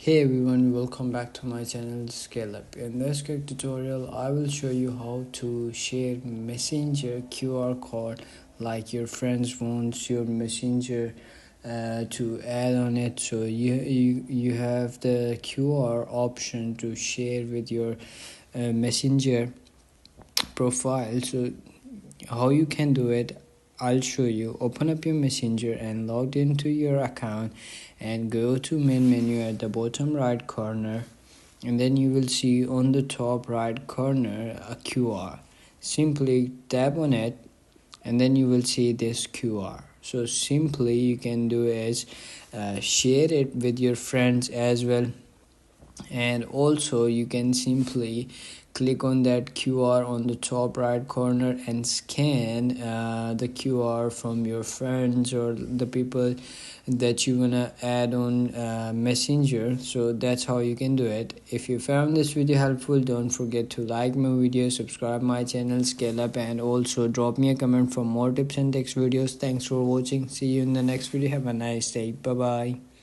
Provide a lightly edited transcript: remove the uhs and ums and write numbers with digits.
Hey everyone, welcome back to my channel Scale Up. In this quick tutorial, I will show you how to share Messenger QR code, like your friends wants your Messenger to add on it. So you have the QR option to share with your Messenger profile. So how you can do it, I'll show you. Open up your Messenger and log into your account and go to main menu at the bottom right corner, and then you will see on the top right corner a QR. Simply tap on it and then you will see this QR. So simply you can do is share it with your friends as well, and also you can simply click on that QR on the top right corner and scan the QR from your friends or the people that you wanna add on Messenger. So that's how you can do it. If you found this video helpful, don't forget to like my video, subscribe my channel Scale Up, and also drop me a comment for more tips and tricks videos. Thanks for watching. See you in the next video. Have a nice day. Bye bye.